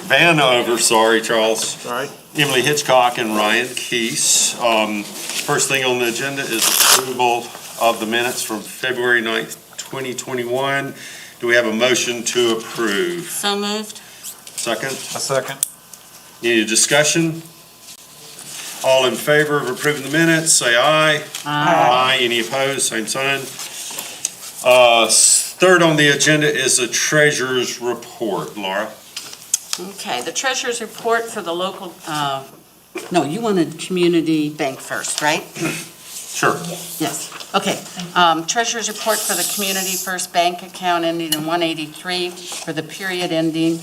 Vanover, sorry, Charles. Sorry. Emily Hitchcock and Ryan Keese. First thing on the agenda is approval of the minutes from February 9th, 2021. Do we have a motion to approve? So moved. Second? A second. Any discussion? All in favor of approving the minutes, say aye. Aye. Any opposed, same sign. Third on the agenda is the treasurer's report. Laura? Okay, the treasurer's report for the local, no, you wanted community bank first, right? Sure. Yes, okay. Treasurer's report for the Community First Bank account ending in 183 for the period ending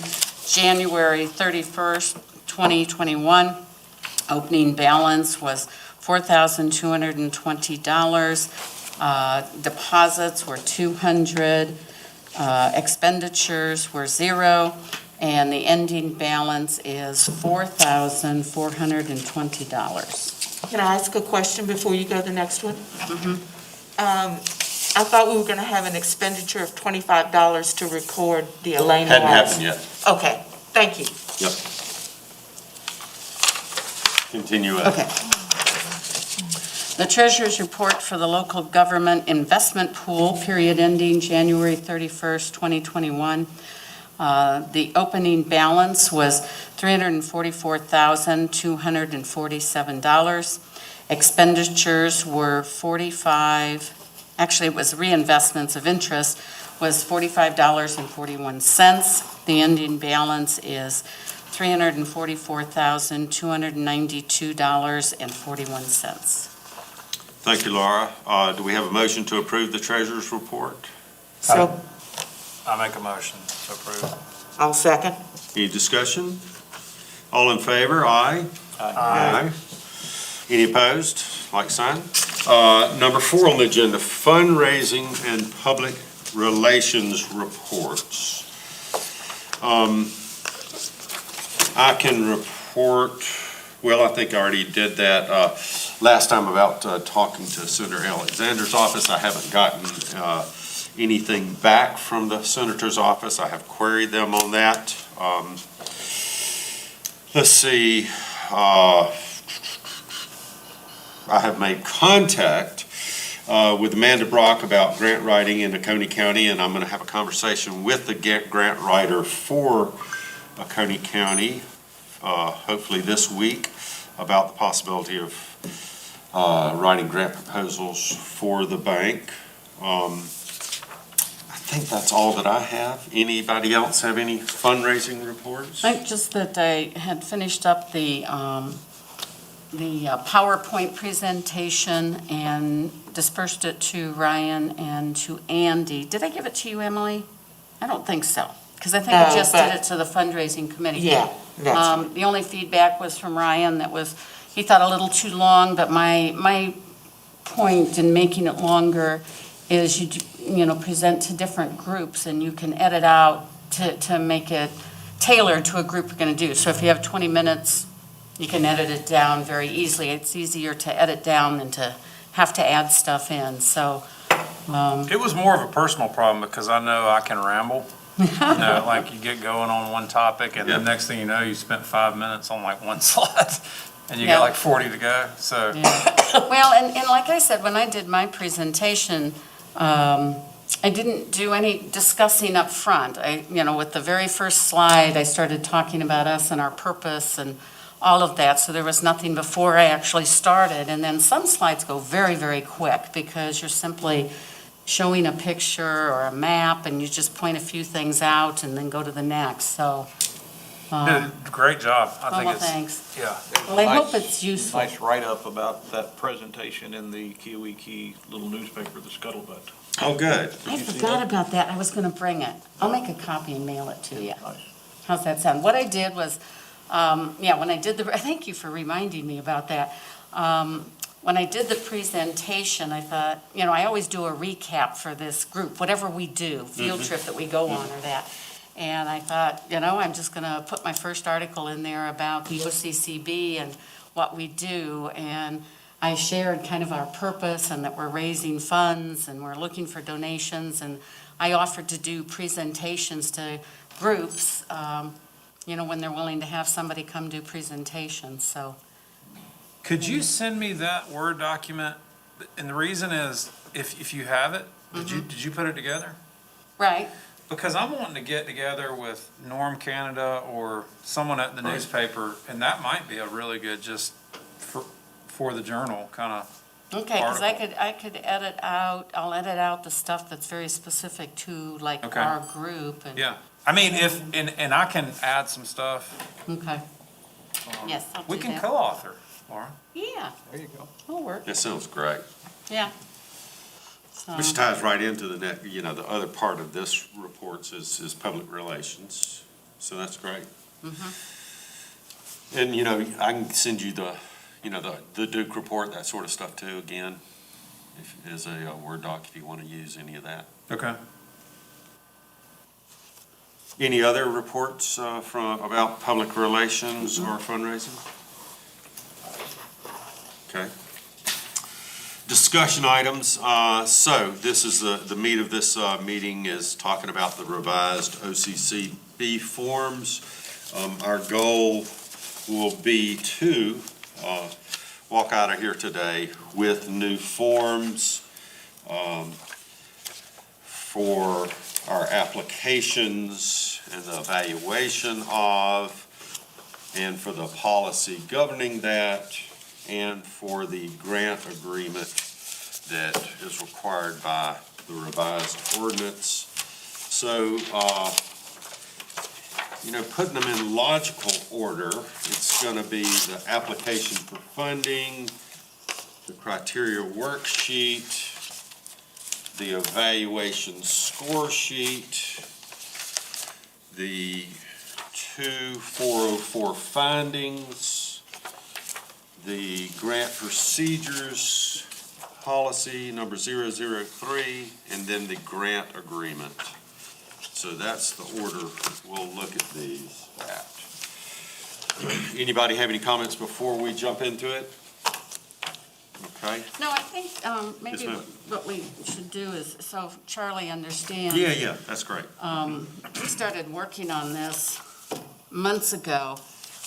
January 31st, 2021. Opening balance was $4,220. Deposits were $200. Expenditures were $0. And the ending balance is $4,420. Can I ask a question before you go to the next one? Mm-hmm. I thought we were going to have an expenditure of $25 to record the Elena Hadn't loss. happened yet. Okay, thank you. Yep. Continue it. Okay. The treasurer's report for the local government investment pool, period ending January 31st, 2021. The opening balance was $344,247. Expenditures were actually it was reinvestments of interest, was $45.41. The ending balance is $344,292.41. Thank you, Laura. Do we have a motion to approve the treasurer's report? So I make a motion to approve. I'll second. Any discussion? All in favor? Aye. Aye. Any opposed? Like sign. Number 4 on the agenda, fundraising and public relations reports. I can report, well, I think I already did that last time about talking to Senator Alexander's office. I haven't gotten anything back from the senator's office. I have queried them on that. Let's see. I have made contact with Amanda Brock about grant writing in Oconee County, and I'm going to have a conversation with the grant writer for Oconee County, hopefully this week, about the possibility of writing grant proposals for the bank. I think that's all that I have. Anybody else have any fundraising reports? I think just that I had finished up the PowerPoint presentation and dispersed it to Ryan and to Andy. Did I give it to you, Emily? I don't think so, because I think I just did it to the fundraising committee. Yeah, that's The only feedback was from Ryan that was, he thought a little too long, but my point in making it longer is you present to different groups and you can edit out to make it tailored to a group you're going to do. So if you have 20 minutes, you can edit it down very easily. It's easier to edit down than to have to add stuff in. So It was more of a personal problem because I know I can ramble. Like you get going on one topic and the next thing you know, you spent 5 minutes on like one slide and you got like 40 to go. So Well, and like I said, when I did my presentation, I didn't do any discussing up front. With the very first slide, I started talking about us and our purpose and all of that, so there was nothing before I actually started. And then some slides go very, very quick because you're simply showing a picture or a map and you just point a few things out and then go to the next. So great job. I think well, it's thanks. Yeah. Well, I hope it's useful. Nice write-up about that presentation in the Kiwi little newspaper, the Scuttlebutt. Oh, good. I forgot about that. I was going to bring it. I'll make a copy and mail it to you. Nice. How's that sound? What I did was, when I did thank you for reminding me about that. When I did the presentation, I thought, I always do a recap for this group, whatever we do, field trip that we go on or that. And I thought, I'm just going to put my first article in there about the Occb and what we do. And I shared kind of our purpose and that we're raising funds and we're looking for donations. And I offered to do presentations to groups, when they're willing to have somebody come do presentations, so. Could you send me that Word document? And the reason is, if you have it, did you put it together? Right, Because I'm wanting to get together with Norm Canada or someone at the newspaper, and that might be a really good just for the journal, kind of. okay, because Article. I could I'll edit out the stuff that's very specific to like Okay. our group and. Yeah. I mean, and I can add some stuff. Okay. Yes, I'll do We can that. co-author, Laura. Yeah, There you go. it'll work, That sounds great. yeah. Which ties right into the the other part of this reports is public relations. So that's great. And, I can send you the Duke report, that sort of stuff too, again, as a Word doc if you want to use any of that. Okay. Any other reports about public relations or fundraising? Okay. Discussion items. So this is the meat of this meeting is talking about the revised OCCB forms. Our goal will be to walk out of here today with new forms for our applications and the evaluation of, and for the policy governing that, and for the grant agreement that is required by the revised ordinance. So, putting them in logical order, it's going to be the application for funding, the criteria worksheet, the evaluation score sheet, the 2404 findings, the grant procedures policy number 003, and then the grant agreement. So that's the order we'll look at these at. Anybody have any comments before we jump into it? Okay. No, I think maybe Yes, ma'am. what we should do is, so Charlie understands. Yeah, that's great. We started working on this months ago,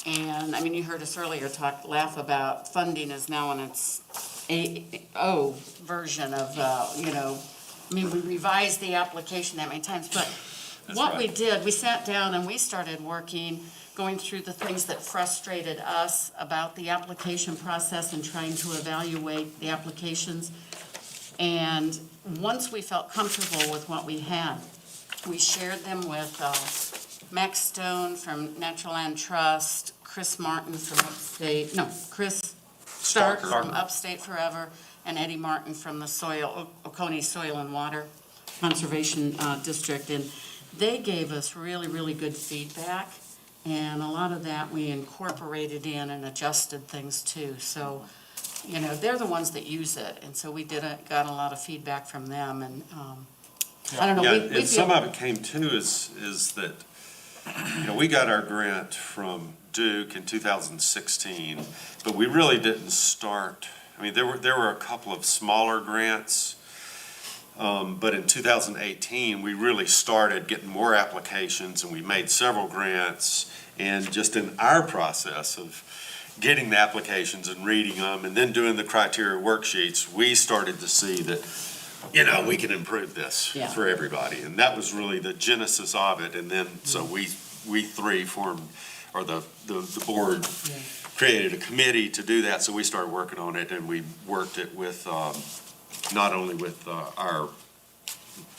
and, you heard us earlier laugh about funding is now in its AO version of, we revised the application that many times, but what we did, we sat down and we started working, going through the things that frustrated us about the application process and trying to evaluate the applications. And once we felt comfortable with what we had, we shared them with Max Stone from Natural Land Trust, Chris Martin from Chris Stark from Upstate Forever, and Eddie Martin from the Oconee Soil and Water Conservation District. And they gave us really, really good feedback, and a lot of that we incorporated in and adjusted things too. So, they're the ones that use it, and so we got a lot of feedback from them, and I don't know. Yeah, we and some feel- of it came too is that, we got our grant from Duke in 2016, but we really didn't start, there were a couple of smaller grants, but in 2018, we really started getting more applications, and we made several grants, and just in our process of getting the applications and reading them, and then doing the criteria worksheets, we started to see that, we can improve this Yeah. for everybody, and that was really the genesis of it, and then, so we three formed, or the board created a committee to do that, so we started working on it, and we worked it with, not only with our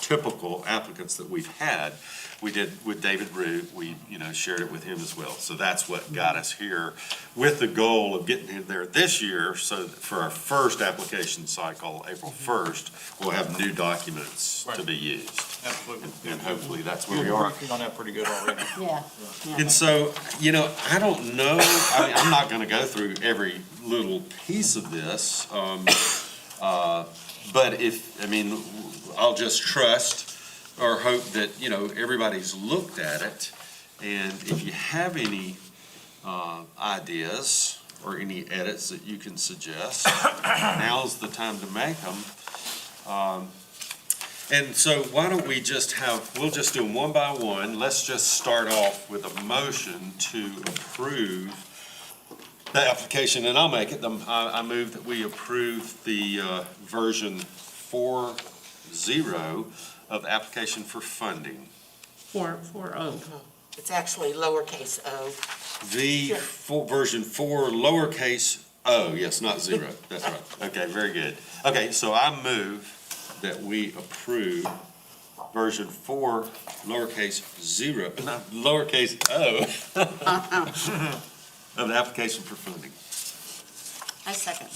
typical applicants that we've had, we did with David Root, we, shared it with him as well. So that's what got us here, with the goal of getting in there this year, so that for our first application cycle, April 1st, we'll have new documents to be used. Absolutely. And hopefully that's where we You're are. working on that pretty good already. Yeah. And so, I don't know, I'm not gonna go through every little piece of this, but I'll just trust or hope that, everybody's looked at it, and if you have any ideas or any edits that you can suggest, now's the time to make them. And so why don't we we'll just do them one by one. Let's just start off with a motion to approve the application, and I'll make it. I move that we approve the version 4.0 of the application for funding. 4.0. It's actually lowercase o. Version 4, lowercase o, yes, not 0. That's right. Okay, very good. Okay, so I move that we approve version 4, lowercase 0, not lowercase o, of the application for funding. I second.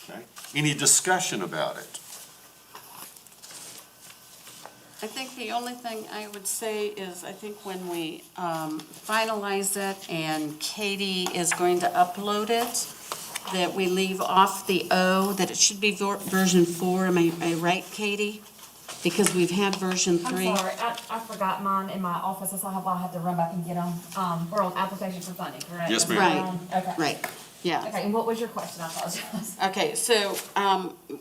Okay. Any discussion about it? I think the only thing I would say is, I think when we finalize it and Katie is going to upload it, that we leave off the O, that it should be version 4. Am I right, Katie? Because we've had version 3. I'm sorry, I forgot mine in my office, that's why I have to run back and get them. We're on application for funding, correct? Yes, ma'am. Right, Okay. right, yeah. Okay, and what was your question? I apologize. Okay, so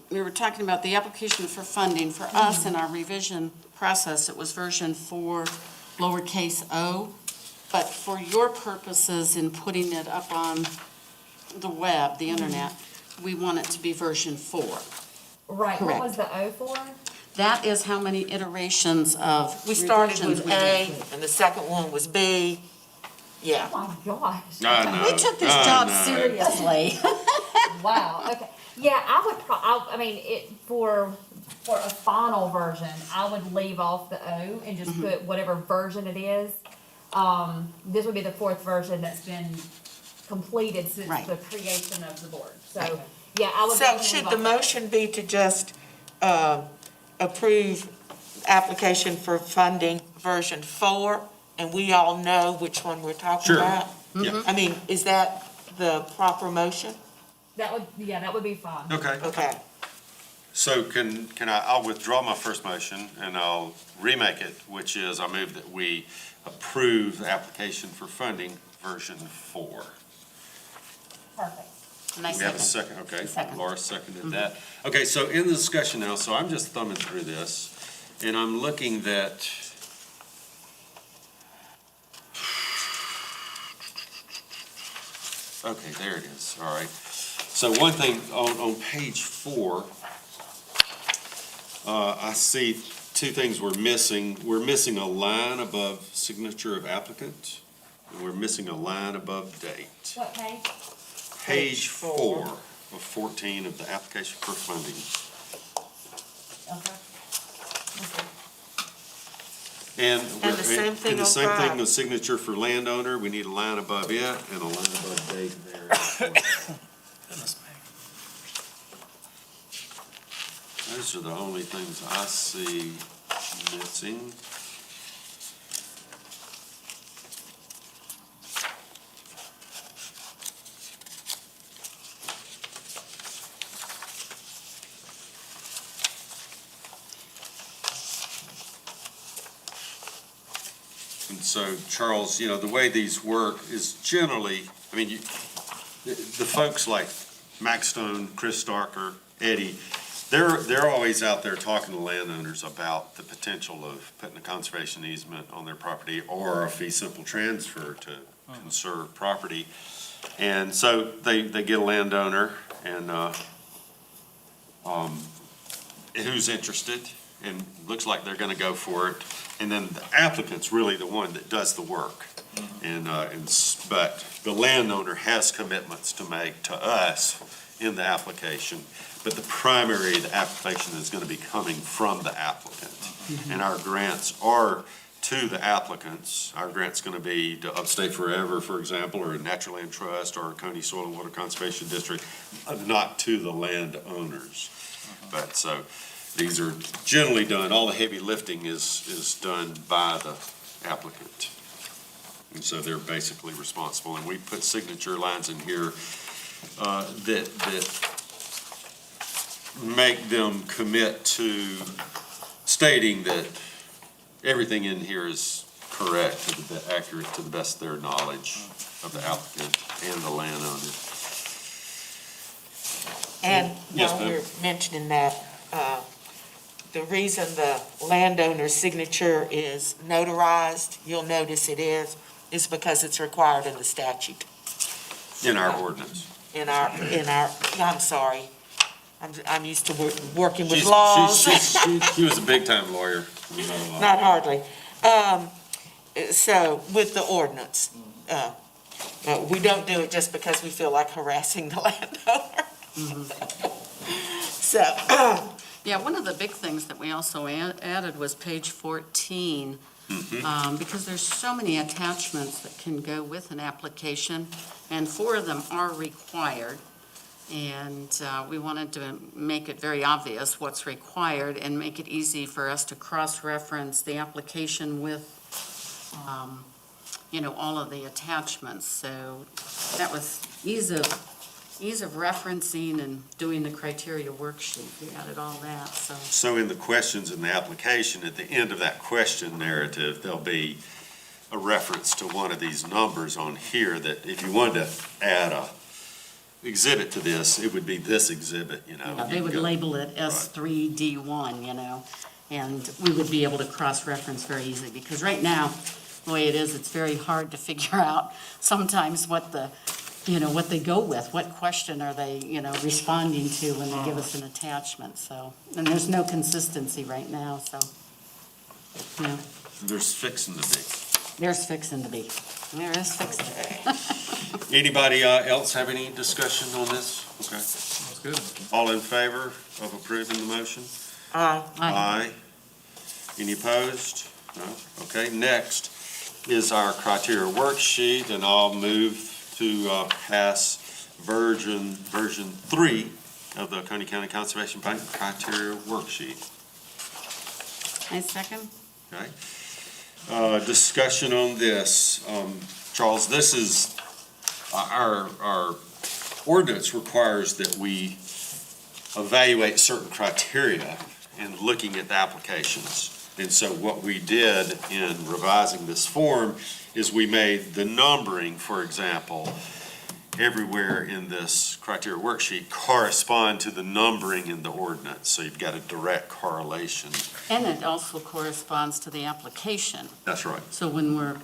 we were talking about the application for funding. For us in our revision process, it was version 4, lowercase o. But for your purposes in putting it up on the web, the internet, we want it to be version 4. Right, Correct. what was the O for? That is how many iterations of We started revisions with we A, did. and the second one was B. Yeah. Oh my gosh. I know. We took this I job know. seriously. Wow, okay. Yeah, I would, I mean, for a final version, I would leave off the O and just put whatever version it is. This would be the 4th version that's been completed since Right. the creation of the board. Right. So, yeah, I would So definitely should leave the off motion be to just approve application for funding version 4, and we all know which one we're talking Sure. about? Yeah. I mean, is that the proper motion? that would be fine. Okay. Okay. So I'll withdraw my first motion and I'll remake it, which is I move that we approve the application for funding version 4. Perfect. And I We have a second. second, okay. Second. Laura seconded that. Okay, so in the discussion now, so I'm just thumbing through this, and I'm looking that, okay, there it is, all right. So one thing, on page 4, I see 2 things we're missing. We're missing a line above signature of applicant, and we're missing a line above date. What page? Page 4 of 14 of the application for funding. Okay. And And the same thing and the on same thing, 5. the signature for landowner, we need a line above it and a line above date there. Goodness me. Those are the only things I see missing. And so, Charles, the way these work is generally, I mean, the folks like Max Stone, Chris Starker, Eddie, they're always out there talking to landowners about the potential of putting a conservation easement on their property or a fee simple transfer to conserve property. And so they get a landowner and who's interested and looks like they're gonna go for it. And then the applicant's really the one that does the work. But the landowner has commitments to make to us in the application. But the primary, the application is gonna be coming from the applicant. And our grants are to the applicants. Our grant's gonna be to Upstate Forever, for example, or Natural Land Trust, or Oconee Soil and Water Conservation District, not to the landowners. But so, these are generally done, all the heavy lifting is done by the applicant. And so they're basically responsible, and we put signature lines in here that make them commit to stating that everything in here is correct, accurate to the best of their knowledge of the applicant and the landowner. And Yes, while ma'am. we're mentioning that, the reason the landowner's signature is notarized, you'll notice it is because it's required in the statute. In our ordinance. I'm sorry. I'm used to working with She's- laws. She was a big-time lawyer. Not hardly. So with the ordinance, we don't do it just because we feel like harassing the landowner. So, Yeah, one of the big things that we also added was page 14, because there's so many attachments that can go with an application, and 4 of them are required. And we wanted to make it very obvious what's required and make it easy for us to cross-reference the application with, all of the attachments. So that was ease of referencing and doing the criteria worksheet. We added all that, so. So in the questions in the application, at the end of that question narrative, there'll be a reference to one of these numbers on here that if you wanted to add a exhibit to this, it would be this exhibit, Yeah, they would label it S3D1, and we would be able to cross-reference very easily, because right now, the way it is, it's very hard to figure out sometimes what they go with, what question are they, responding to when they give us an attachment, so, and there's no consistency right now, so, There's fixing to be. there's fixing to be. There is fixing to be. Anybody else have any discussion on this? Okay. That's good. All in favor of approving the motion? Aye. Aye. Any opposed? No? Okay, next is our criteria worksheet, and I'll move to pass version 3 of the Oconee County Conservation Plan criteria worksheet. I second. Okay. Discussion on this. Charles, this is, our ordinance requires that we evaluate certain criteria in looking at the applications. And so what we did in revising this form is we made the numbering, for example, everywhere in this criteria worksheet correspond to the numbering in the ordinance. So you've got a direct correlation. And it also corresponds to the application. That's right. So when we're,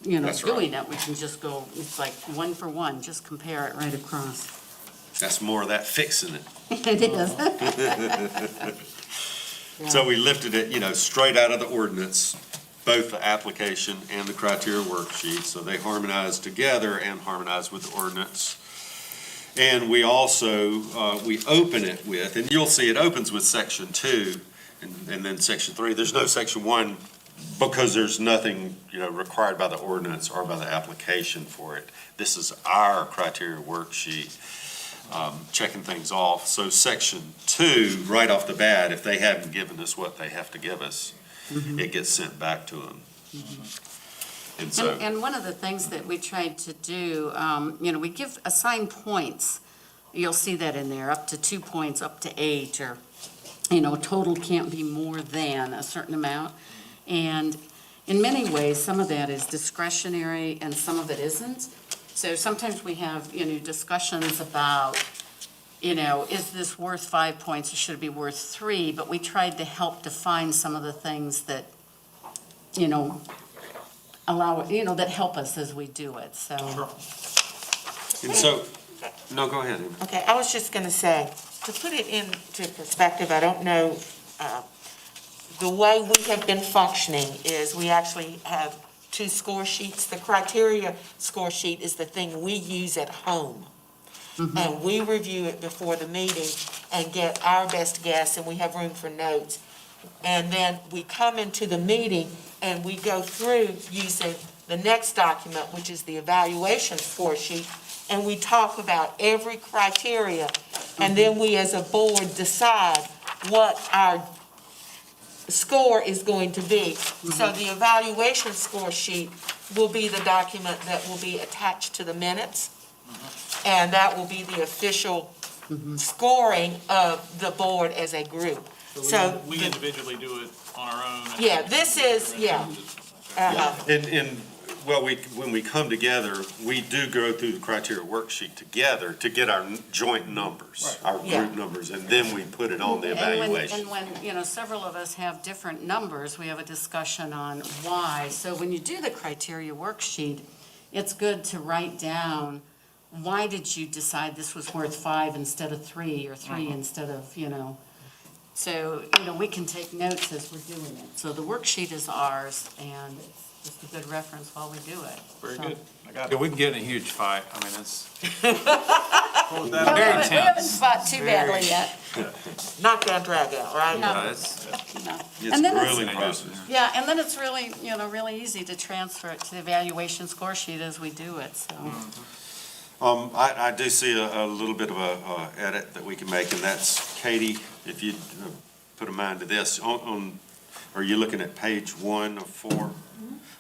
That's right. doing it, we can just go, it's like one for one, just compare it right across. That's more of that fixing it. It is. So we lifted it, straight out of the ordinance, both the application and the criteria worksheet, so they harmonize together and harmonize with the ordinance. And we also, we open it with, and you'll see it opens with section 2, and then section 3. There's no section 1 because there's nothing, required by the ordinance or by the application for it. This is our criteria worksheet. Checking things off. So section 2, right off the bat, if they haven't given us what they have to give us, it gets sent back to them. And so, And one of the things that we tried to do, we assign points. You'll see that in there, up to 2 points, up to 8, or, total can't be more than a certain amount. And in many ways, some of that is discretionary and some of it isn't. So sometimes we have, discussions about, is this worth 5 points or should it be worth 3? But we tried to help define some of the things that, allow, that help us as we do it, so. and so, no, go ahead. Amy. okay, I was just going to say, to put it into perspective, I don't know, the way we have been functioning is we actually have 2 score sheets. The criteria score sheet is the thing we use at home. And we review it before the meeting and get our best guess, and we have room for notes. And then we come into the meeting and we go through using the next document, which is the evaluation score sheet, and we talk about every criteria. And then we as a board decide what our score is going to be. So the evaluation score sheet will be the document that will be attached to the minutes. And that will be the official scoring of the board as a group. So We individually do it on our own. Yeah, this is, yeah. And Well, when we come together, we do go through the criteria worksheet together to get our joint numbers, our Yeah. group numbers, and then we put it on the And evaluation. when, you know, several of us have different numbers, we have a discussion on why. So when you do the criteria worksheet, it's good to write down, why did you decide this was worth 5 instead of 3, or 3 instead of, you know? So, you know, we can take notes as we're doing it. So the worksheet is ours, and it's just a good reference while we do it. Very So- good. I got Yeah, it. we can get in a huge fight. I mean, it's We very haven't tense. fought too badly yet. Knockdown, drag out, right? No. it's No. It's And then really it's- process. Yeah, and then it's really, you know, really easy to transfer it to the evaluation score sheet as we do it, so. I do see a little bit of a edit that we can make, and that's, Katie, if you put a mind to this, are you looking at page 1 of 4?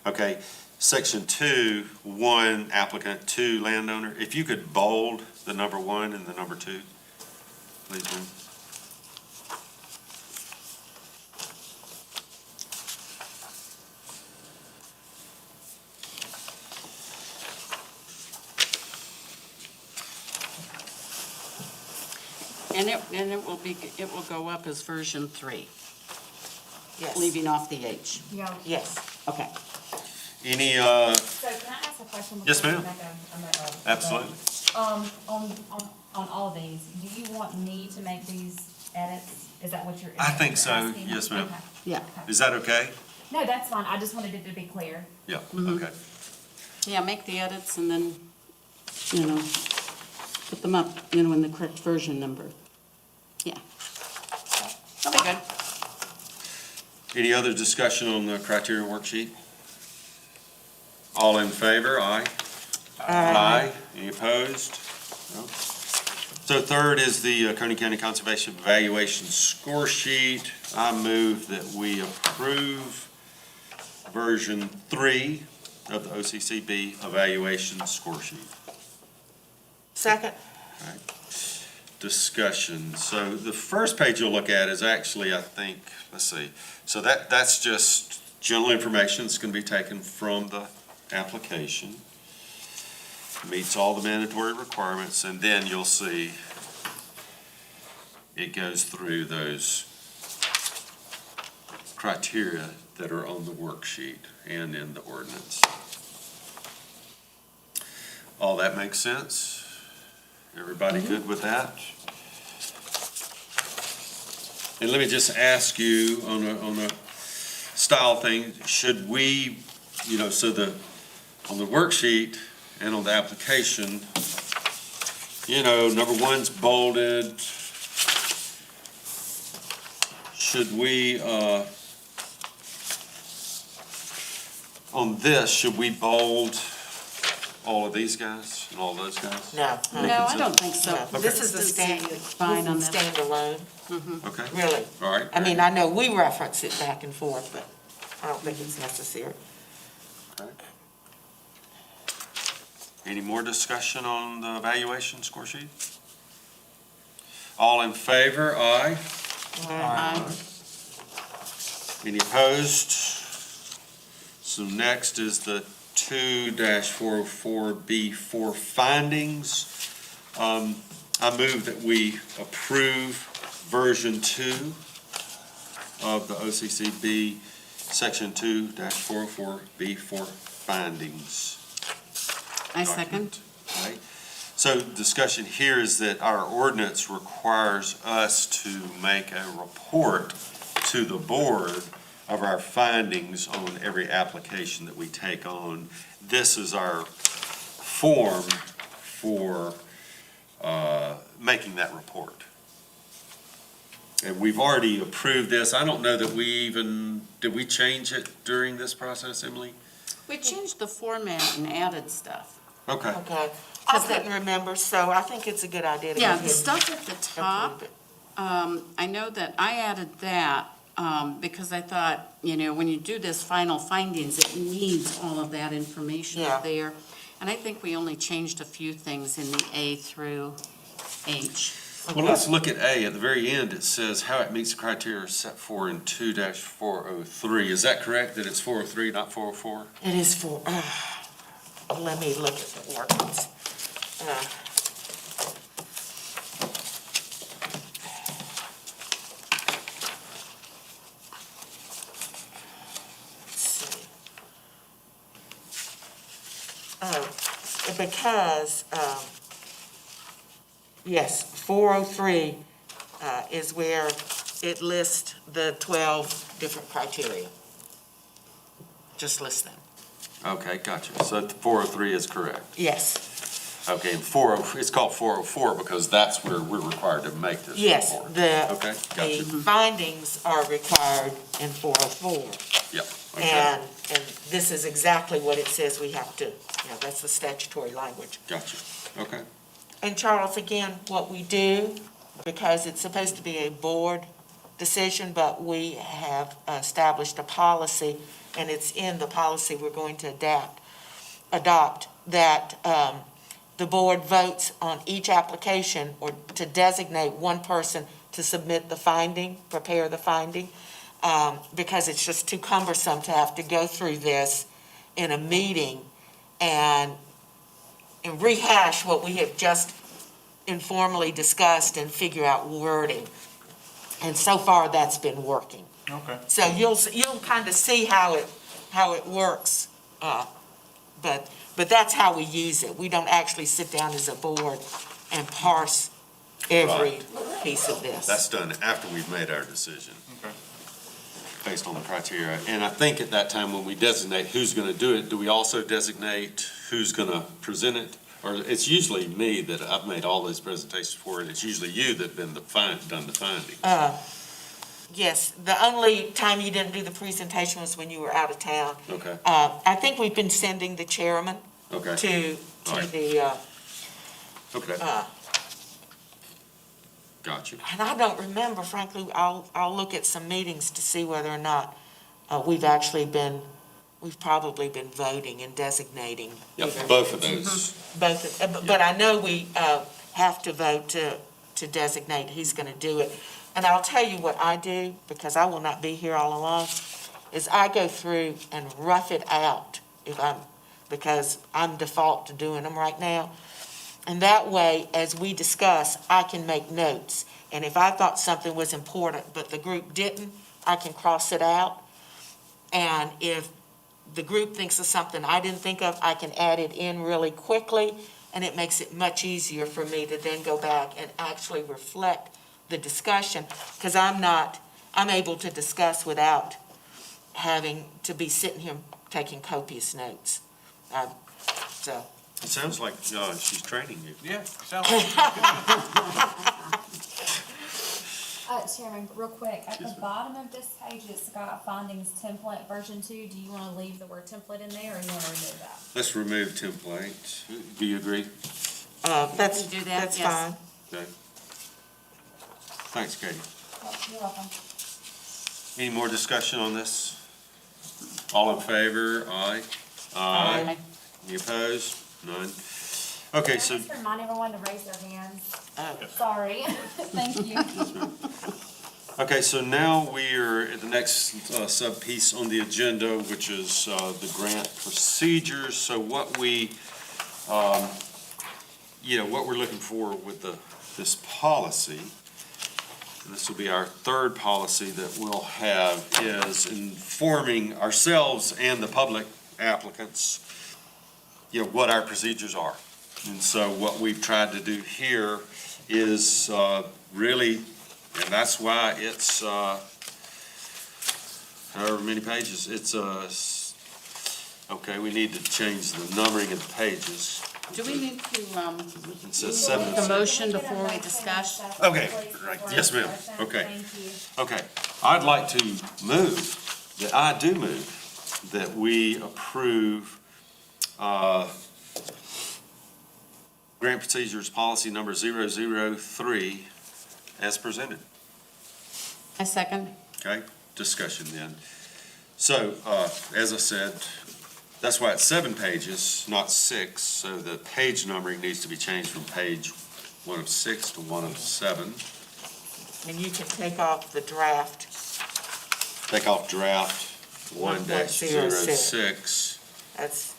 Okay, section 2, 1 applicant, 2 landowner. If you could bold the number 1 and the number 2, please, ma'am. And it will go up as version 3, Yes, leaving off the H. Yeah. yes. Okay. Any, So can I ask a question? Yes, before ma'am. we make a absolutely. on all of these, do you want me to make these edits? Is that what you're? I think so. asking? Yes, ma'am. Okay. Yeah. Okay. Is that okay? No, that's fine. I just wanted it to be clear. Yeah, Mm-hmm. okay. Yeah, make the edits and then, you know, put them up, you know, in the correct version number. Yeah. That'll be good. Any other discussion on the criteria worksheet? All in favor, aye? Aye. Any opposed? No. So third is the Oconee County Conservation Evaluation Score Sheet. I move that we approve version 3 of the OCCB Evaluation Score Sheet. Second, Discussion. So the first page you'll look at is actually, I think, let's see. So that's just general information that's going to be taken from the application. Meets all the mandatory requirements, and then you'll see it goes through those criteria that are on the worksheet and in the ordinance. All that makes sense? Everybody good with that? And let me just ask you on a style thing, should we, you know, so on the worksheet and on the application, you know, number 1's bolded. Should we, on this, should we bold all of these guys and all those guys? no. No, I don't think so. No, this is the Consistency stand, is fine on this this. is standalone, Okay, really. all right. I mean, I know we reference it back and forth, but I don't think it's necessary. Okay. Any more discussion on the evaluation score sheet? All in favor, aye. Any opposed? So next is the 2-404B4 findings. I move that we approve version 2 of the OCCB section 2-404B4 findings. I second. Right. So discussion here is that our ordinance requires us to make a report to the board of our findings on every application that we take on. This is our form for making that report. And we've already approved this. I don't know that did we change it during this process, Emily? We changed the format and added stuff. Okay. Okay, I couldn't remember, so I think it's a good idea to go Yeah, ahead the stuff at the and top, approve it. I know that I added that because I thought, you know, when you do this final findings, it needs all of that information Yeah. there. And I think we only changed a few things in the A through H. Well, let's look at A. At the very end, it says how it meets the criteria set for in 2-403. Is that correct, that it's 403, not 404? It is for, let me look at the ordinance. Let's see. Because, yes, 403 is where it lists the 12 different criteria. Just list them. Okay, gotcha. So 403 is correct. Yes, Okay, and it's called 404 because that's where we're required to make this yes, report. the Okay, gotcha. findings are required in 404. Yep, okay, And this is exactly what it says we have to, that's the statutory language. gotcha. Okay, And Charles, again, what we do, because it's supposed to be a board decision, but we have established a policy, and it's in the policy we're going to adopt, that the board votes on each application or to designate one person to submit the finding, prepare the finding, because it's just too cumbersome to have to go through this in a meeting and rehash what we have just informally discussed and figure out wording. And so far, that's been working. Okay. So you'll kind of see how it works, but that's how we use it. We don't actually sit down as a board and parse every piece of this. that's done after we've made our decision. Okay. Based on the criteria. And I think at that time, when we designate who's going to do it, do we also designate who's going to present it? Or it's usually me that I've made all those presentations for, and it's usually you that done the finding. Yes, the only time you didn't do the presentation was when you were out of town. Okay, I think we've been sending the chairman okay, to All right. the, okay. Gotcha. and I don't remember, frankly, I'll look at some meetings to see whether or not we've probably been voting and designating. Yep, either- both of those. But I know we have to vote to designate who's going to do it. And I'll tell you what I do, because I will not be here all along, is I go through and rough it out because I'm default to doing them right now. And that way, as we discuss, I can make notes. And if I thought something was important, but the group didn't, I can cross it out. And if the group thinks of something I didn't think of, I can add it in really quickly, and it makes it much easier for me to then go back and actually reflect the discussion, because I'm able to discuss without having to be sitting here taking copious notes. So, It sounds like she's training you. Yeah, sounds like Chairman, real quick, at the bottom of this page, it's got findings template version 2. Do you want to leave the word template in there, or you want to remove that? Let's remove template. Do you agree? that's You do that? that's Yes. fine. Okay. Thanks, Katie. Oh, you're welcome. Any more discussion on this? All in favor? Aye. Aye. Any opposed? None. Okay, so, Can I just remind everyone to raise their hands? Oh. Sorry. Thank you. okay, so now we are at the next sub-piece on the agenda, which is the grant procedures. So what what we're looking for with this policy, and this will be our third policy that we'll have, is informing ourselves and the public applicants, what our procedures are. And so what we've tried to do here is really, and that's why it's however many pages, okay, we need to change the numbering of the pages. Do we need to, It says 7. the motion before we discuss? Okay, right, yes, ma'am. Okay. Thank you. Okay, I'd like to move, that we approve grant procedures policy number 003 as presented. I second. Okay, discussion then. So, as I said, that's why it's 7 pages, not 6, so the page numbering needs to be changed from page 106 to 107. And you can take off the draft. Take off draft 1-06. That's,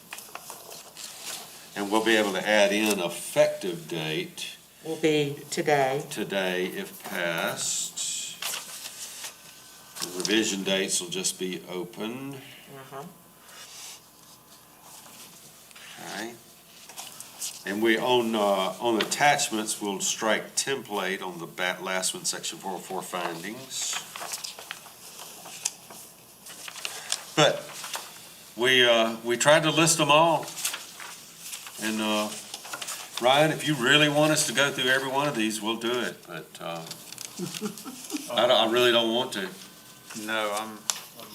And we'll be able to add in effective date will be today. today if passed. The revision dates will just be open. Uh-huh. Okay. And we, on attachments, we'll strike template on the last one, section 404 findings. But we tried to list them all. And Ryan, if you really want us to go through every one of these, we'll do it, but I really don't want to. No, I'm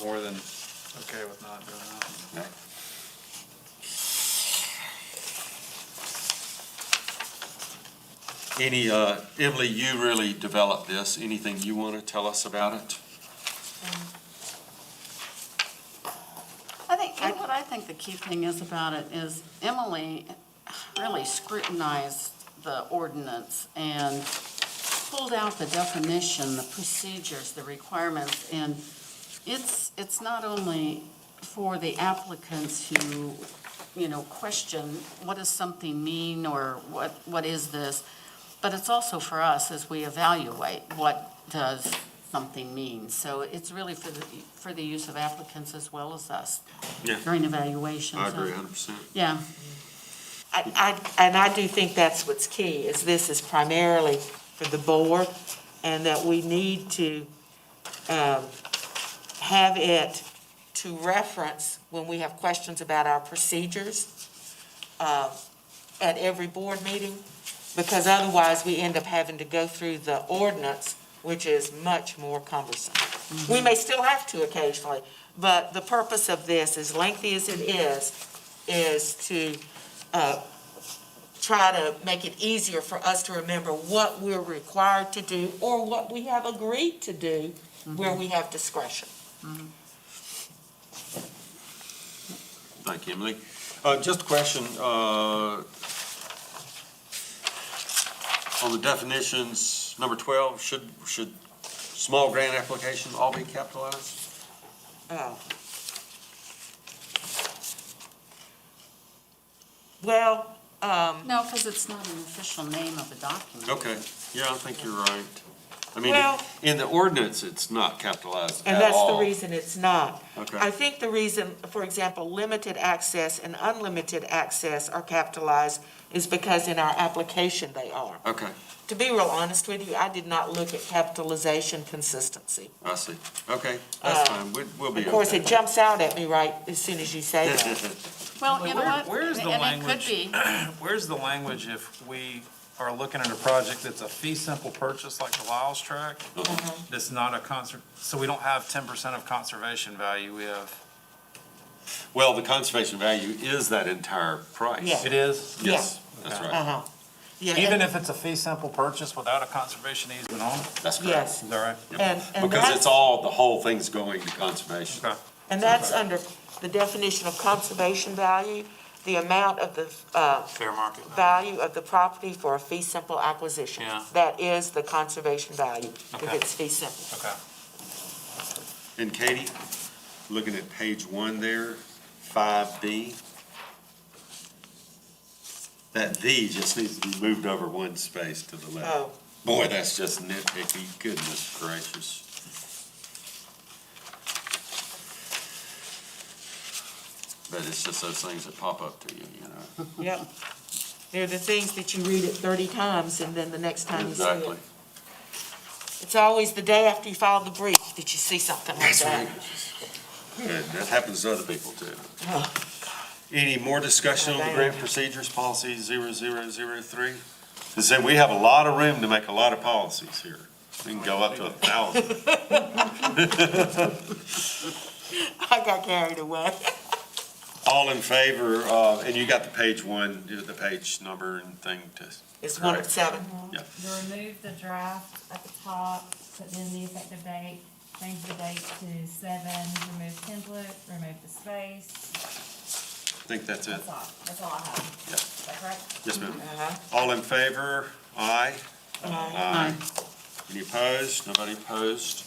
more than okay with not doing that. Any, Emily, you really developed this. Anything you want to tell us about it? What I think the key thing is about it is Emily really scrutinized the ordinance and pulled out the definition, the procedures, the requirements, and it's not only for the applicants who, question, what does something mean, or what is this? But it's also for us as we evaluate what does something mean. So it's really for the use of applicants as well as us Yeah. during evaluation. I So, agree 100%. yeah, And I do think that's what's key, is this is primarily for the board, and that we need to have it to reference when we have questions about our procedures at every board meeting, because otherwise we end up having to go through the ordinance, which is much more cumbersome. We may still have to occasionally, but the purpose of this, as lengthy as it is to try to make it easier for us to remember what we're required to do or what we have agreed to do where we have discretion. Thank you, Emily. Just a question, on the definitions, number 12, should small grant application all be capitalized? Oh. Well, no, because it's not an official name of a document. Okay, yeah, I think you're right. I mean, Well- in the ordinance, it's not capitalized and at that's the all. reason it's not. Okay. I think the reason, for example, limited access and unlimited access are capitalized is because in our application they are. Okay, To be real honest with you, I did not look at capitalization consistency. I see. Okay, that's fine. We'll be okay. Of course, it jumps out at me right as soon as you say that. Well, you know what? Where's the And language? it could be, Where's the language if we are looking at a project that's a fee simple purchase like the Lyles track? That's not a so we don't have 10% of conservation value, we have. Well, the conservation value is that entire price. Yeah. It is? Yes, that's Okay. right. Uh-huh. Yeah, Even and- if it's a fee simple purchase without a conservation easement on it? That's correct. Yes, Is that right? and Because that's, it's all, the whole thing's going to conservation. Okay. and that's under the definition of conservation value, the amount of the, Fair market. value of the property for a fee simple acquisition. Yeah. That is the conservation value, if Okay. it's fee simple. Okay. And Katie, looking at page 1 there, 5B, that "the" just needs to be moved over one space to the left. Oh, Boy, that's just nitpicky, goodness gracious. But it's just those things that pop up to you, you know? yep. They're the things that you read it 30 times and then the next time you see Exactly. it. It's always the day after you file the brief that you see something like That's that. right. Good, that happens to other people too. Oh. Any more discussion on the Okay. grant procedures, policy 0003? To say, we have a lot of room to make a lot of policies here. We can go up to 1,000. I got carried away. All in favor, and you got the page 1, the page number and thing to. It's 1 of 7. Yeah. You remove the draft at the top, put in the effective date, change the date to 7, remove template, remove the space. I think that's it. That's all I have. Yeah. that correct? Yes, ma'am. Uh-huh. All in favor? Aye. Aye. Any opposed? Nobody opposed?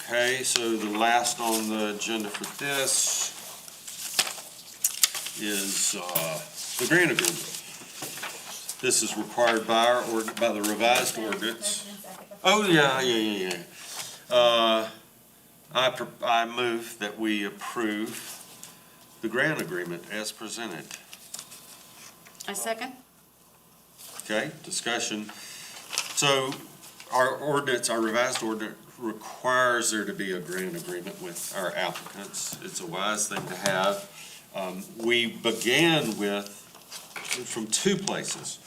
Okay, so the last on the agenda for this is the grant agreement. This is required by by the revised ordinance. Motion and second. Oh, yeah. I move that we approve the grant agreement as presented. I second. Okay, discussion. So our ordinance, our revised ordinance requires there to be a grant agreement with our applicants. It's a wise thing to have. We began from two places.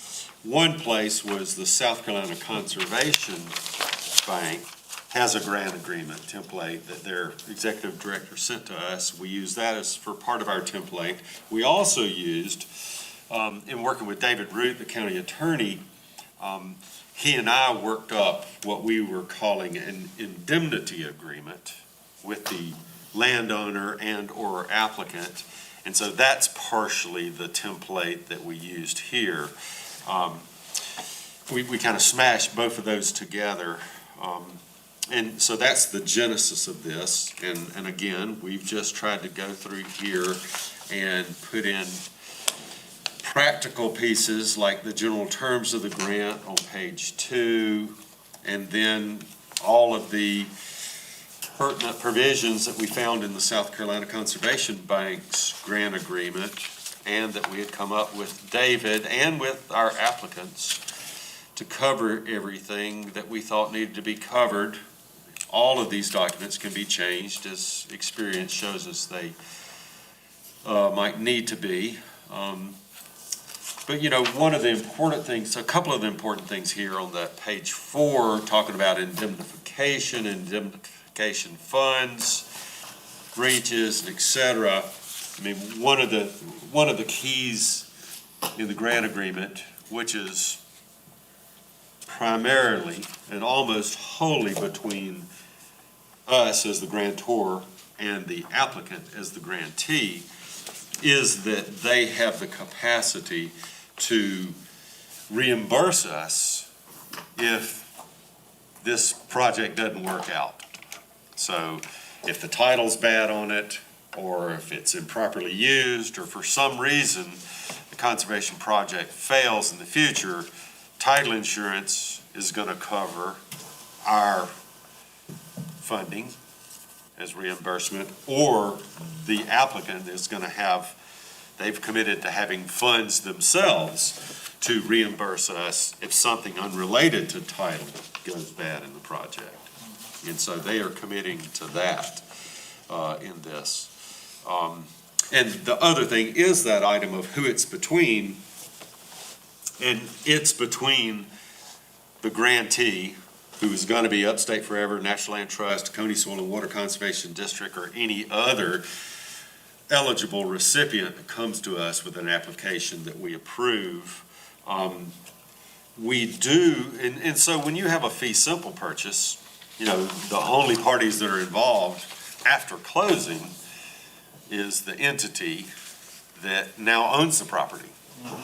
One place was the South Carolina Conservation Bank has a grant agreement template that their executive director sent to us. We use that as for part of our template. We also used, in working with David Root, the county attorney, he and I worked up what we were calling an indemnity agreement with the landowner and/or applicant. And so that's partially the template that we used here. We kind of smashed both of those together. And so that's the genesis of this. And again, we've just tried to go through here and put in practical pieces like the general terms of the grant on page 2, and then all of the pertinent provisions that we found in the South Carolina Conservation Bank's grant agreement, and that we had come up with David and with our applicants to cover everything that we thought needed to be covered. All of these documents can be changed as experience shows us they might need to be. But, one of the important things, a couple of the important things here on that page 4, talking about indemnification funds, breaches, et cetera. I mean, one of the keys in the grant agreement, which is primarily and almost wholly between us as the grantor and the applicant as the grantee, is that they have the capacity to reimburse us if this project doesn't work out. So if the title's bad on it, or if it's improperly used, or for some reason the conservation project fails in the future, title insurance is going to cover our funding as reimbursement, or the applicant is going to have, they've committed to having funds themselves to reimburse us if something unrelated to title goes bad in the project. And so they are committing to that in this. And the other thing is that item of who it's between, and it's between the grantee, who is going to be Upstate Forever, National Land Trust, Oconee Soil and Water Conservation District, or any other eligible recipient that comes to us with an application that we approve. We do, and so when you have a fee simple purchase, the only parties that are involved after closing is the entity that now owns the property,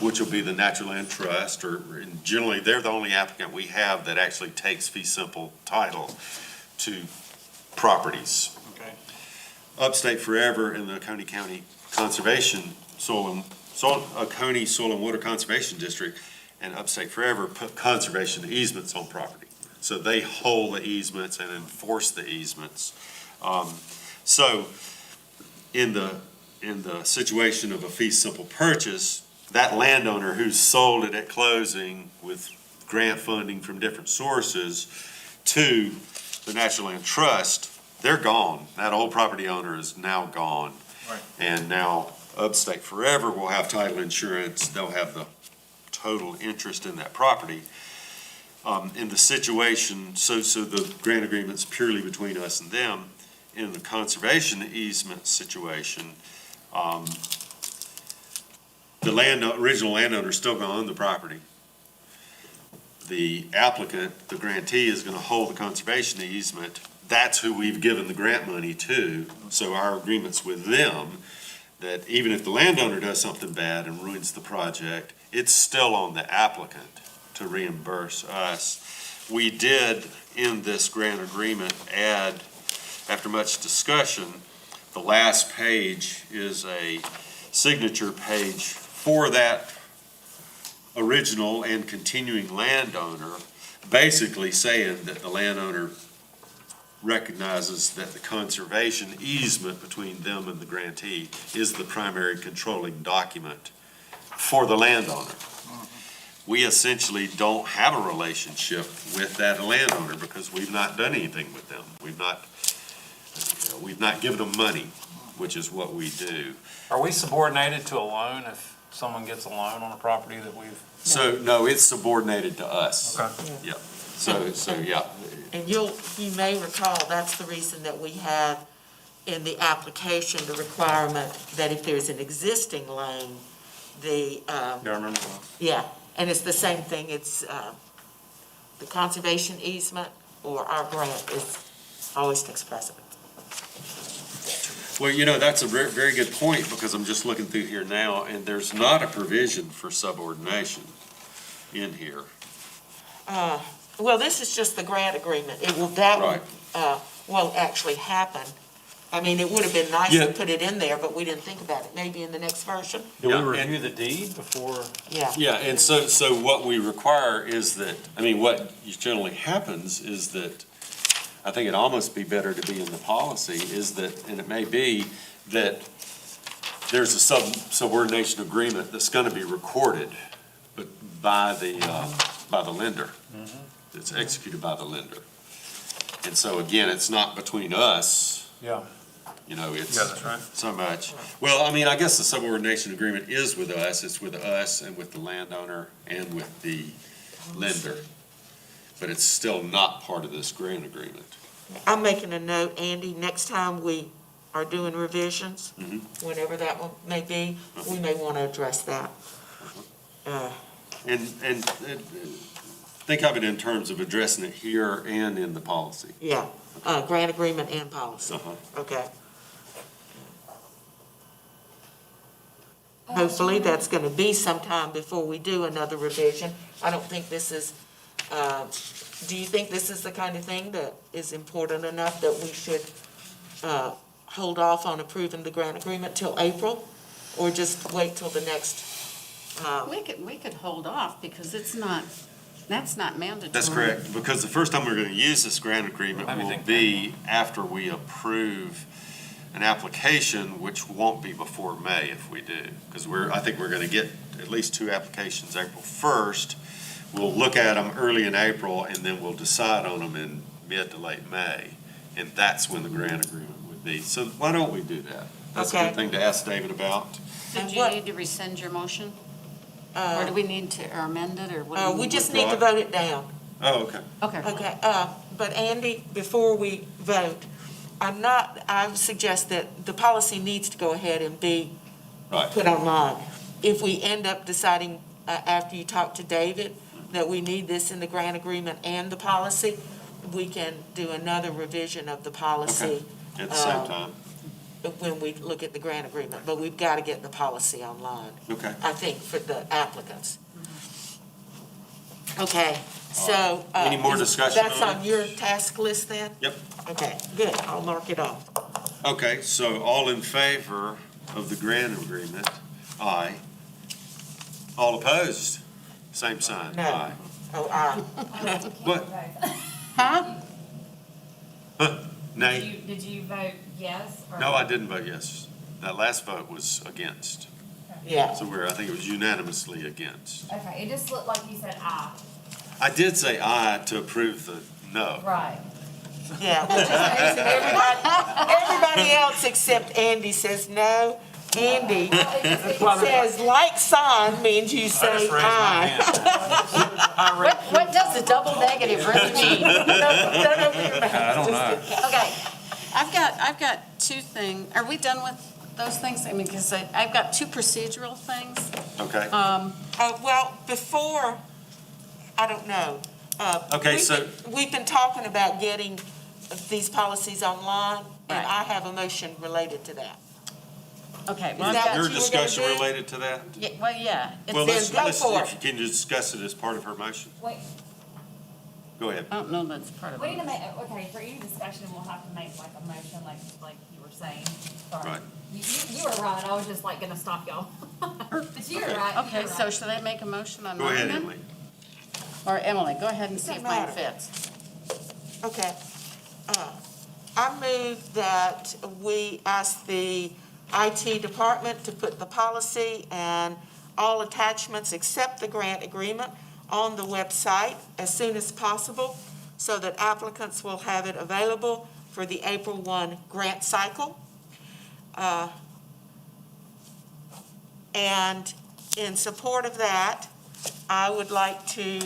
which will be the Natural Land Trust, or generally, they're the only applicant we have that actually takes fee simple title to properties. Okay. Upstate Forever in the Oconee County Conservation Oconee Soil and Water Conservation District, and Upstate Forever put conservation easements on property. So they hold the easements and enforce the easements. So in the situation of a fee simple purchase, that landowner who sold it at closing with grant funding from different sources to the National Land Trust, they're gone. That old property owner is now gone. Right. And now Upstate Forever will have title insurance. They'll have the total interest in that property. In the situation, so the grant agreement's purely between us and them. In the conservation easement situation, the original landowner is still going to own the property. The applicant, the grantee, is going to hold the conservation easement. That's who we've given the grant money to, so our agreement's with them. that even if the landowner does something bad and ruins the project, it's still on the applicant to reimburse us. We did, in this grant agreement, add, after much discussion, the last page is a signature page for that original and continuing landowner, basically saying that the landowner recognizes that the conservation easement between them and the grantee is the primary controlling document for the landowner. We essentially don't have a relationship with that landowner because we've not done anything with them. We've not given them money, which is what we do. Are we subordinated to a loan if someone gets a loan on a property that we've? So, no, it's subordinated to us. Okay. Yeah. So, yeah. And you may recall, that's the reason that we have in the application, the requirement that if there's an existing loan, Yeah, I remember that. yeah, and it's the same thing, it's, the conservation easement or our grant is always takes precedence. Well, that's a very, very good point, because I'm just looking through here now, and there's not a provision for subordination in here. Well, this is just the grant agreement. Right. Won't actually happen. I mean, it would have been nice Yeah. to put it in there, but we didn't think about it. Maybe in the next version? Do we Yeah, and- review the deed before? Yeah. Yeah, and so what we require is that, what generally happens is that, I think it'd almost be better to be in the policy, is that, and it may be, that there's a subordination agreement that's gonna be recorded, but by the lender. It's executed by the lender. And so again, it's not between us, Yeah. it's Yeah, that's right. so much. Well, I guess the subordination agreement is with us. It's with us and with the landowner and with the lender. But it's still not part of this grant agreement. I'm making a note, Andy, next time we are doing revisions, Mhm. whenever that one may be, we may want to address that. And think of it in terms of addressing it here and in the policy. Yeah, grant agreement and policy. Uh-huh. Okay. Hopefully, that's going to be sometime before we do another revision. I don't think this is, do you think this is the kind of thing that is important enough that we should hold off on approving the grant agreement till April? Or just wait till the next? We could hold off because that's not mandatory. That's correct, because the first time we're going to use this grant agreement Let me will think. be after we approve an application, which won't be before May if we do. Because I think we're going to get at least 2 applications April 1st. We'll look at them early in April, and then we'll decide on them in mid to late May. And that's when the grant agreement would be. So why don't we do that? That's a Okay. good thing to ask David about. Did you need to rescind your motion? Or do we need to amend it, or what? do We just withdraw need to it? vote it down. Oh, okay. Okay. Okay, but Andy, before we vote, I suggest that the policy needs to go ahead and be Right. put online. If we end up deciding, after you talk to David, that we need this in the grant agreement and the policy, we can do another revision of the policy At the same time. when we look at the grant agreement. But we've got to get the policy online, Okay. I think, for the applicants. Okay, so. Any more discussion That's on on it? your task list then? Yep. Okay, good, I'll mark it off. Okay, so all in favor of the grant agreement? Aye. All opposed? Same sign? No. Aye. Oh, What? Huh? Nay? Did you vote yes? Or No, I didn't vote yes. That last vote was against. yeah. So I think it was unanimously against. Okay, it just looked like you said aye. I did say aye to approve the no. Right. Yeah, which is amazing. Everybody else except Andy says no. Andy says like sign means you I say just raised my aye. hand. What does the double negative really mean? Don't open your mouth. I don't know. Okay, I've got 2 things. Are we done with those things? Because I've got 2 procedural things. Okay? Well, before, I don't know. Okay, so- We've been talking about getting these policies online, and Right. I have a motion related to that. Okay, Is well, I've that got, Your what you were gonna discussion do? related to that? yeah, well, yeah. Well, It's, Then let's, go for if you can discuss it as part of her motion. Wait, Go ahead. I don't know that's part of we need to it. make, okay, for any discussion, we'll have to make like a motion, like you were saying. Sorry. Right. You were right, I was just like gonna stop y'all. But you were Okay. right. Okay, you were so right. should I make a motion on Go mine ahead, then? Emily. Or Emily, go ahead and see if mine Doesn't matter. fits. Okay. I move that we ask the IT department to put the policy and all attachments except the grant agreement on the website as soon as possible so that applicants will have it available for the April 1 grant cycle. And in support of that, I would like to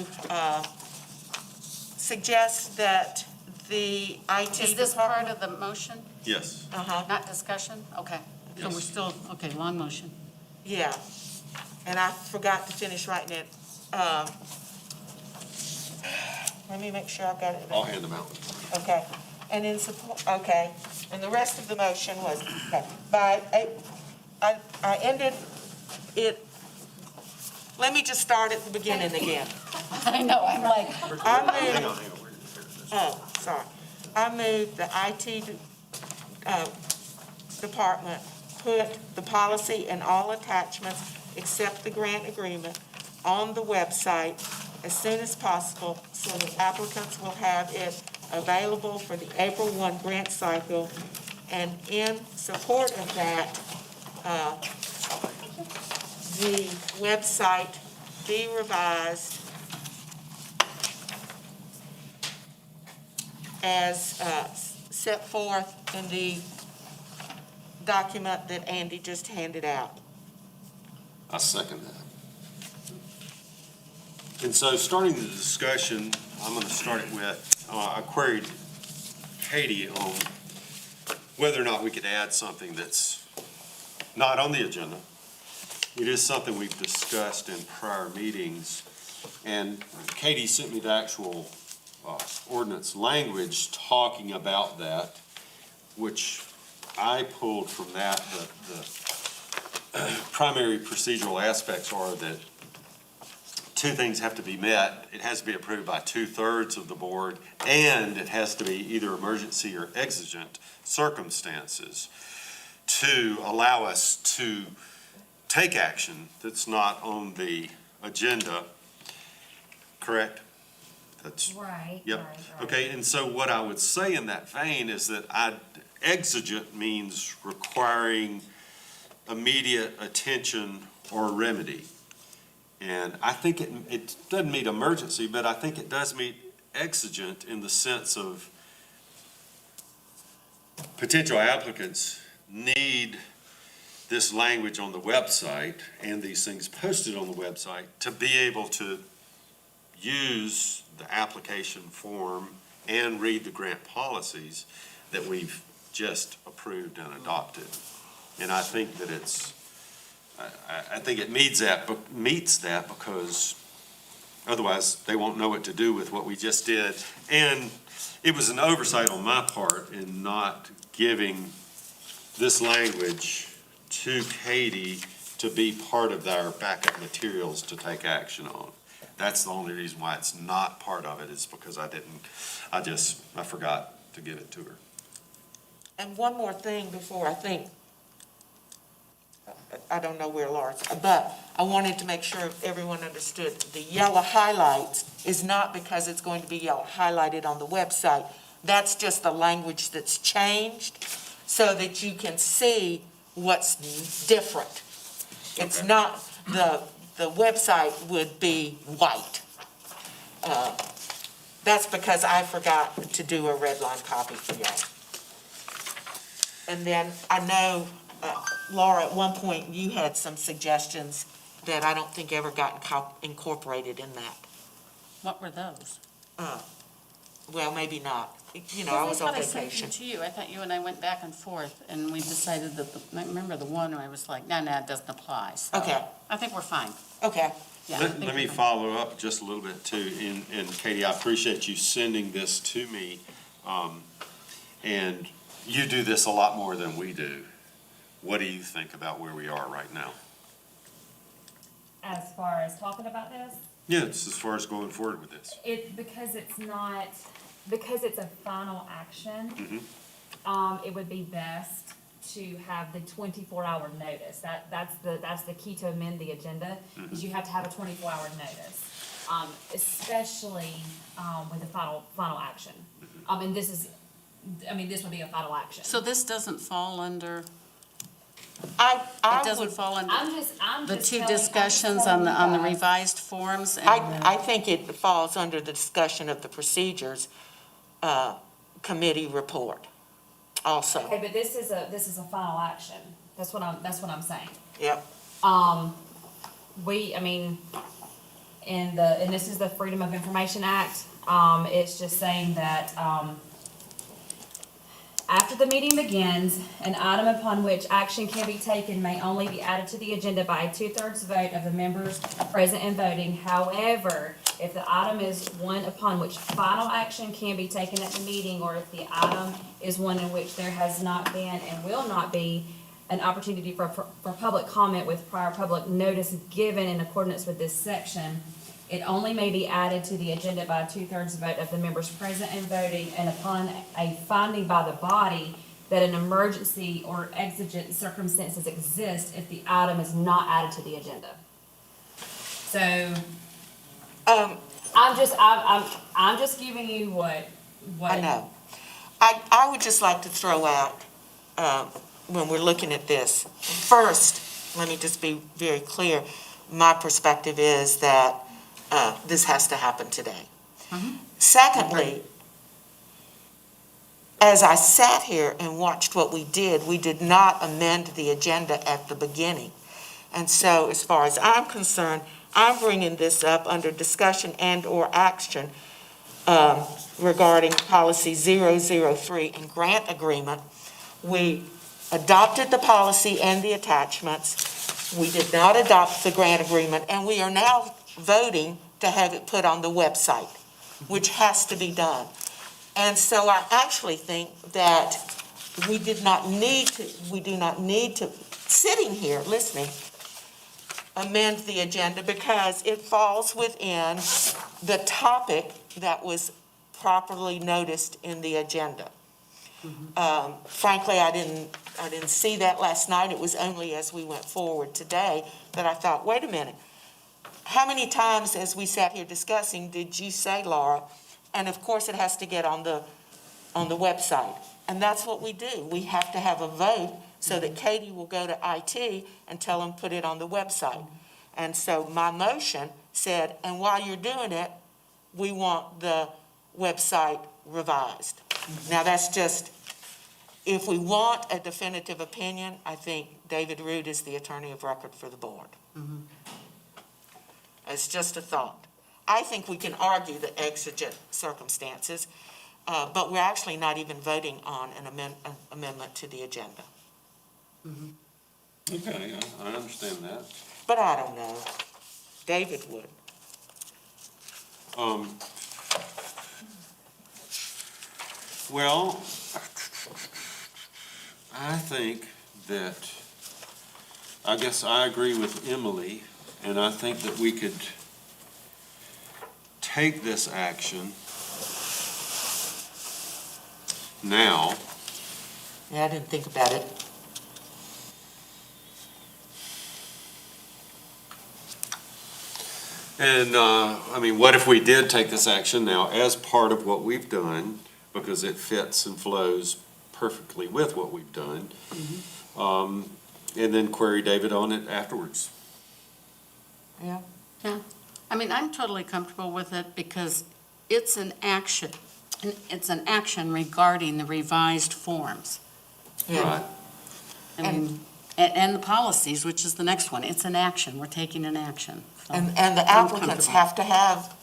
suggest that the IT Is this part department. of the motion, Yes. not discussion? Okay, so we're Yes. still, okay, long motion. Yeah, and I forgot to finish writing it. Let me make sure I've got it. I'll hand them out. Okay, and in support, okay, and the rest of the motion was, okay, I ended it, let me just start at the beginning again. I know, I'm like, Hang on, hang on. Oh, sorry. I moved the IT department put the policy and all attachments except the grant agreement on the website as soon as possible so that applicants will have it available for the April 1 grant cycle. And in support of that, the website be revised as set forth in the document that Andy just handed out. I second that. And so, starting the discussion, I'm going to start it with, I queried Katie on whether or not we could add something that's not on the agenda. It is something we've discussed in prior meetings, and Katie sent me the actual ordinance language talking about that, which I pulled from that, the primary procedural aspects are that two things have to be met. It has to be approved by 2/3 of the board, and it has to be either emergency or exigent circumstances to allow us to take action that's not on the agenda, correct? That's, Right, yep. right. Okay, and so what I would say in that vein is that exigent means requiring immediate attention or remedy. And I think it doesn't meet emergency, but I think it does meet exigent in the sense of potential applicants need this language on the website and these things posted on the website to be able to use the application form and read the grant policies that we've just approved and adopted. And I think that I think it meets that because otherwise they won't know what to do with what we just did. And it was an oversight on my part in not giving this language to Katie to be part of our backup materials to take action on. That's the only reason why it's not part of it, is because I forgot to give it to her. And one more thing before I don't know where Laura's, but I wanted to make sure everyone understood. The yellow highlights is not because it's going to be yellow highlighted on the website. That's just the language that's changed so that you can see what's different. It's not, the website would be white. That's because I forgot to do a red line copy for y'all. And then I know, Laura, at one point you had some suggestions that I don't think ever got incorporated in that. what were those? Well, maybe not. You know, I was on I sent vacation. them to you. I thought you and I went back and forth, and we decided that, I remember the one where I was like, no, it doesn't apply. So Okay, I think we're fine. okay. Yeah, I Let think let me we're fine. follow up just a little bit too, and Katie, I appreciate you sending this to me. And you do this a lot more than we do. What do you think about where we are right now? As far as talking about this, Yes, as far as going forward with this. because it's a final action, it would be best to have the 24-hour notice. That's the key to amend the agenda, is you have to have a 24-hour notice. Especially, with the final action. And this would be a final action. So this doesn't fall under, it I doesn't would, fall under I'm just the two telling- discussions I'm on the telling you guys. revised forms? and I think it falls under the discussion of the procedures, committee report also. Okay, but this is a final action. That's what I'm saying. Yep. And this is the Freedom of Information Act, it's just saying that, after the meeting begins, an item upon which action can be taken may only be added to the agenda by a 2/3 vote of the members present and voting. However, if the item is one upon which final action can be taken at the meeting, or if the item is one in which there has not been and will not be an opportunity for public comment with prior public notice given in accordance with this section, it only may be added to the agenda by a 2/3 vote of the members present and voting, and upon a finding by the body that an emergency or exigent circumstances exist if the item is not added to the agenda. So, I'm just giving you what. I know. I would just like to throw out, when we're looking at this, first, let me just be very clear. My perspective is that this has to happen today. Secondly, as I sat here and watched what we did not amend the agenda at the beginning. And so as far as I'm concerned, I'm bringing this up under discussion and/or action regarding policy 003 and grant agreement. We adopted the policy and the attachments. We did not adopt the grant agreement, and we are now voting to have it put on the website, which has to be done. And so I actually think that we do not need to, sitting here listening, amend the agenda because it falls within the topic that was properly noticed in the agenda. Frankly, I didn't see that last night. It was only as we went forward today that I thought, wait a minute. How many times as we sat here discussing did you say, Laura? And of course, it has to get on the website. And that's what we do. We have to have a vote so that Katie will go to IT and tell them put it on the website. And so my motion said, and while you're doing it, we want the website revised. Now, that's just, if we want a definitive opinion, I think David Root is the attorney of record for the board. It's just a thought. I think we can argue the exigent circumstances, but we're actually not even voting on an amendment to the agenda. Okay, I understand that. But I don't know. David would. Well, I think that, I guess I agree with Emily, and I think that we could take this action now. Yeah, I didn't think about it. And, what if we did take this action now as part of what we've done, because it fits and flows perfectly with what we've done, and then query David on it afterwards? Yeah. Yeah, I'm totally comfortable with it because it's an action. It's an action regarding the revised forms. Right. And the policies, which is the next one. It's an action. We're taking an action. So And the I'm applicants comfortable. have to have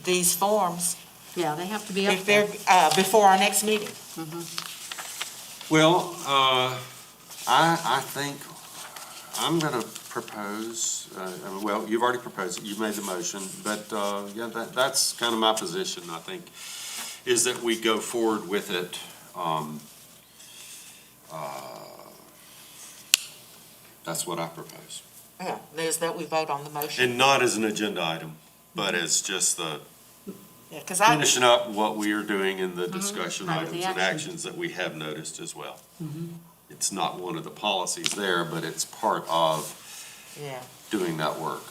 these forms Yeah, they have to be up if there. they're, before our next meeting. Well, I think I'm going to propose, well, you've already proposed it, you've made the motion, but, yeah, that's kind of my position, I think, is that we go forward with it, That's what I propose. Yeah, there's that we vote on the motion. And not as an agenda item, but as just the Yeah, 'cause I, finishing up what we are doing in the discussion part of the items and action. actions that we have noticed as well. It's not one of the policies there, but it's part of yeah. doing that work.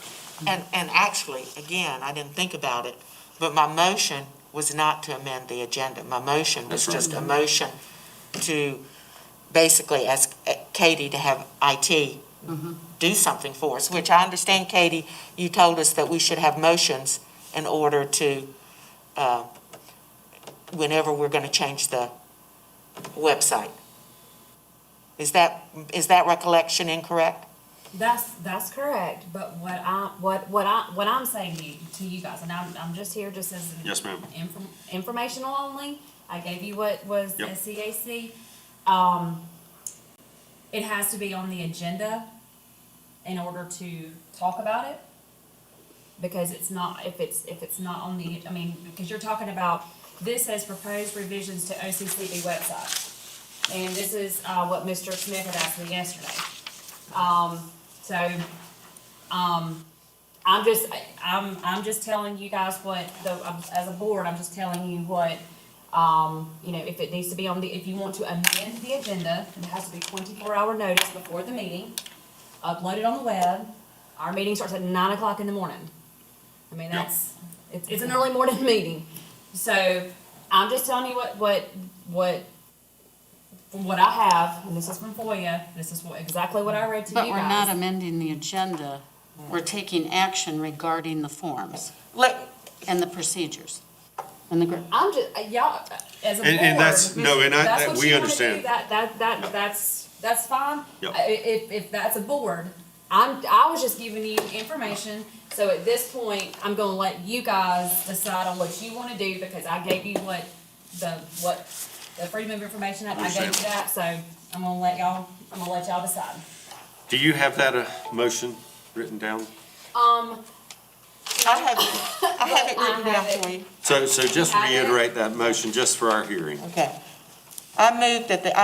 And actually, again, I didn't think about it, but my motion was not to amend the agenda. My motion was That's right. just a motion to basically ask Katie to have IT do something for us, which I understand, Katie, you told us that we should have motions in order to, whenever we're gonna change the website. Is that recollection incorrect? That's correct, but what I'm saying to you guys, and I'm just here just as an Yes, ma'am. informational only. I gave you what was Yep. SCAC. It has to be on the agenda in order to talk about it. Because it's not, if it's not on the, I mean, because you're talking about, this as proposed revisions to OCCB website. And this is, what Mr. Smith had asked me yesterday. I'm just telling you guys what, as a board, I'm just telling you what, if it needs to be on the, if you want to amend the agenda, it has to be 24-hour notice before the meeting, upload it on the web. Our meeting starts at 9:00 in the morning. I mean, it's an early morning meeting. So I'm just telling you from what I have, and this is from FOIA, this is exactly what I read to you guys. But we're not amending the agenda. We're taking action regarding the forms and the procedures. And the, I'm just, y'all, as a board. And that's, no, and that's what we you wanna understand. do, that's fine. Yep. If that's a board, I was just giving you information, so at this point, I'm gonna let you guys decide on what you wanna do, because I gave you the Freedom of Information Act, I gave you that, so I'm gonna let y'all decide. Do you have that motion written down? I have it written down for you. So just You have it? reiterate that motion just for our hearing. Okay. I move that that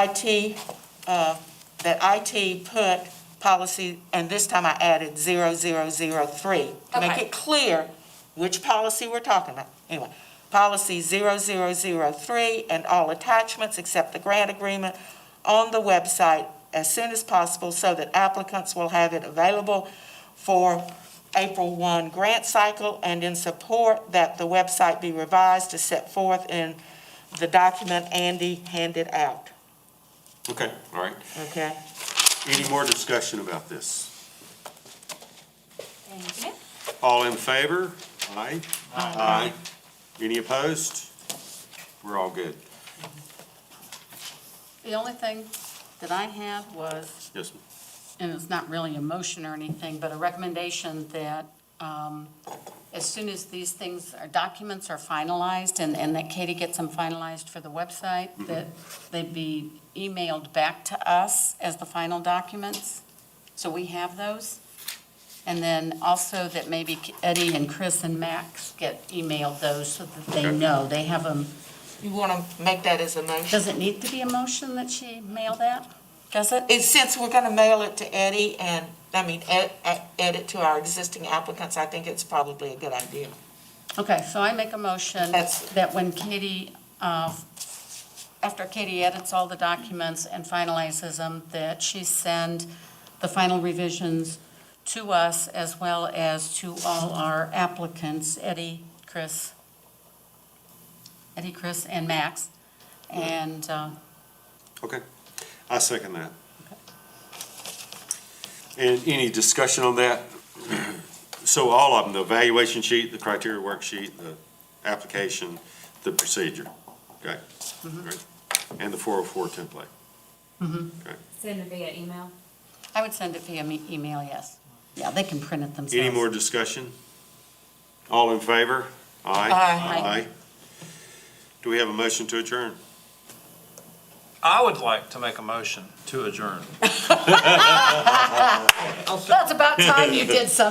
IT put policy, and this time I added 0003. To make Okay. it clear which policy we're talking about. Anyway, policy 0003 and all attachments except the grant agreement on the website as soon as possible so that applicants will have it available for April 1 grant cycle, and in support that the website be revised to set forth in the document Andy handed out. Okay, all right. Okay? Any more discussion about this? Thank you. All in favor? Aye. Aye. Any opposed? We're all good. the only thing that I had was, Yes, ma'am. and it's not really a motion or anything, but a recommendation that as soon as these things, our documents are finalized, and that Katie gets them finalized for the website, that they be emailed back to us as the final documents, so we have those. And then also that maybe Eddie and Chris and Max get emailed those so that they Okay. know, they have them. You want to make that as a motion? Does it need to be a motion that she mail that? Does it? Since we're going to mail it to Eddie and, add it to our existing applicants, I think it's probably a good idea. Okay, so I make a motion That's- that when Katie, after Katie edits all the documents and finalizes them, that she send the final revisions to us as well as to all our applicants, Eddie, Chris, and Max. And, Okay, I second that. And any discussion on that? So all of them, the evaluation sheet, the criteria worksheet, the application, the procedure, okay? Great. And the 404 template. Okay. Send it via email. I would send it via email, yes. Yeah, they can print it themselves. Any more discussion? All in favor? Aye. Aye. Do we have a motion to adjourn? I would like to make a motion to adjourn. That's about time you did something.